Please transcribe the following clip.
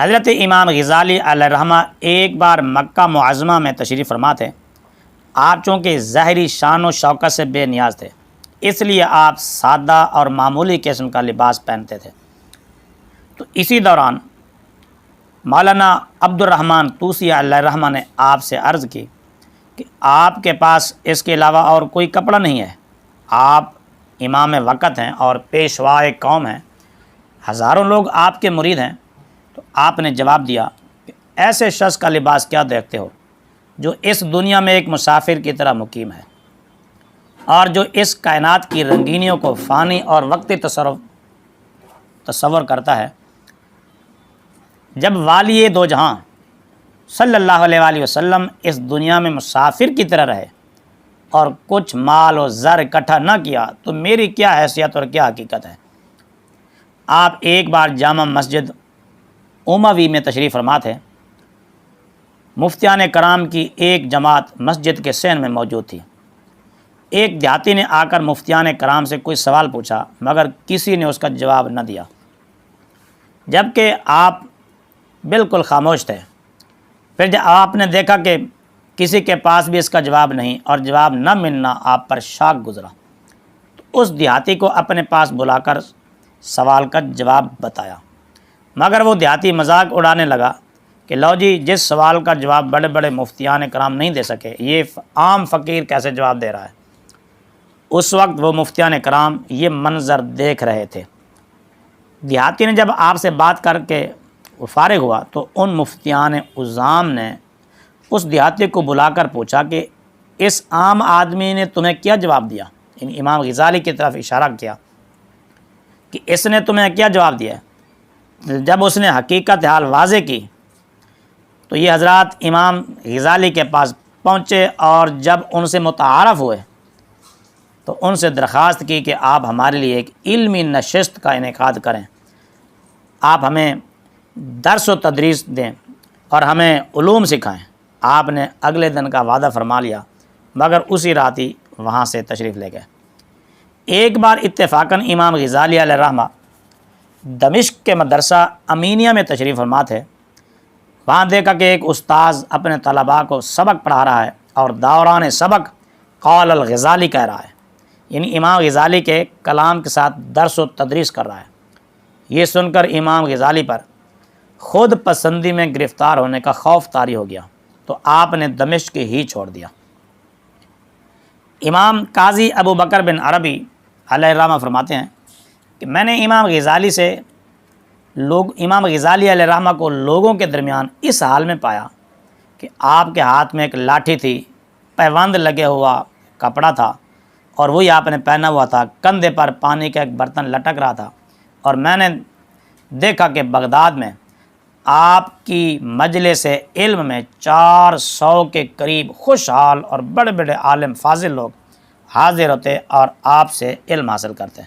حضرت امام غزالی علیہ الرحمہ ایک بار مکہ معظمہ میں تشریف فرما تھے۔ آپ چونکہ ظاہری شان و شوکت سے بے نیاز تھے، اس لیے آپ سادہ اور معمولی قسم کا لباس پہنتے تھے۔ تو اسی دوران مولانا عبد الرحمن طوسی علیہ الرحمہ نے آپ سے عرض کی کہ آپ کے پاس اس کے علاوہ اور کوئی کپڑا نہیں ہے، آپ امام وقت ہیں اور پیشوائے قوم ہیں، ہزاروں لوگ آپ کے مرید ہیں۔ تو آپ نے جواب دیا کہ ایسے شخص کا لباس کیا دیکھتے ہو جو اس دنیا میں ایک مسافر کی طرح مقیم ہے اور جو اس کائنات کی رنگینیوں کو فانی اور وقتی تصور کرتا ہے۔ جب والی دو جہاں صلی اللہ علیہ وآلہ وسلم اس دنیا میں مسافر کی طرح رہے اور کچھ مال و زر اکٹھا نہ کیا تو میری کیا حیثیت اور کیا حقیقت ہے۔ آپ ایک بار جامع مسجد اموی میں تشریف فرما تھے۔ مفتیان کرام کی ایک جماعت مسجد کے صحن میں موجود تھی۔ ایک دیہاتی نے آ کر مفتیان کرام سے کوئی سوال پوچھا، مگر کسی نے اس کا جواب نہ دیا، جبکہ آپ بالکل خاموش تھے۔ پھر جب آپ نے دیکھا کہ کسی کے پاس بھی اس کا جواب نہیں اور جواب نہ ملنا آپ پر شاک گزرا، تو اس دیہاتی کو اپنے پاس بلا کر سوال کا جواب بتایا، مگر وہ دیہاتی مذاق اڑانے لگا کہ لو جی، جس سوال کا جواب بڑے بڑے مفتیان کرام نہیں دے سکے، یہ عام فقیر کیسے جواب دے رہا ہے۔ اس وقت وہ مفتیان کرام یہ منظر دیکھ رہے تھے۔ دیہاتی نے جب آپ سے بات کر کے فارغ ہوا تو ان مفتیان عظام نے اس دیہاتی کو بلا کر پوچھا کہ اس عام آدمی نے تمہیں کیا جواب دیا، یعنی امام غزالی کی طرف اشارہ کیا کہ اس نے تمہیں کیا جواب دیا ہے۔ جب اس نے حقیقت حال واضح کی تو یہ حضرات امام غزالی کے پاس پہنچے اور جب ان سے متعارف ہوئے تو ان سے درخواست کی کہ آپ ہمارے لیے ایک علمی نشست کا انعقاد کریں، آپ ہمیں درس و تدریس دیں اور ہمیں علوم سکھائیں۔ آپ نے اگلے دن کا وعدہ فرما لیا، مگر اسی رات ہی وہاں سے تشریف لے گئے۔ ایک بار اتفاقاً امام غزالی علیہ الرحمہ دمشق کے مدرسہ امینیہ میں تشریف فرما تھے۔ وہاں دیکھا کہ ایک استاذ اپنے طلباء کو سبق پڑھا رہا ہے اور دوران سبق قال الغزالی کہہ رہا ہے، یعنی امام غزالی کے کلام کے ساتھ درس و تدریس کر رہا ہے۔ یہ سن کر امام غزالی پر خود پسندی میں گرفتار ہونے کا خوف طاری ہو گیا، تو آپ نے دمشق ہی چھوڑ دیا۔ امام قاضی ابو بکر بن عربی علیہ الرحمہ فرماتے ہیں کہ میں نے امام غزالی علیہ الرحمہ کو لوگوں کے درمیان اس حال میں پایا کہ آپ کے ہاتھ میں ایک لاٹھی تھی، پیوند لگے ہوا کپڑا تھا اور وہی آپ نے پہنا ہوا تھا، کندھے پر پانی کا ایک برتن لٹک رہا تھا، اور میں نے دیکھا کہ بغداد میں آپ کی مجلس علم میں 400 کے قریب خوشحال اور بڑے بڑے عالم فاضل لوگ حاضر ہوتے اور آپ سے علم حاصل کرتے۔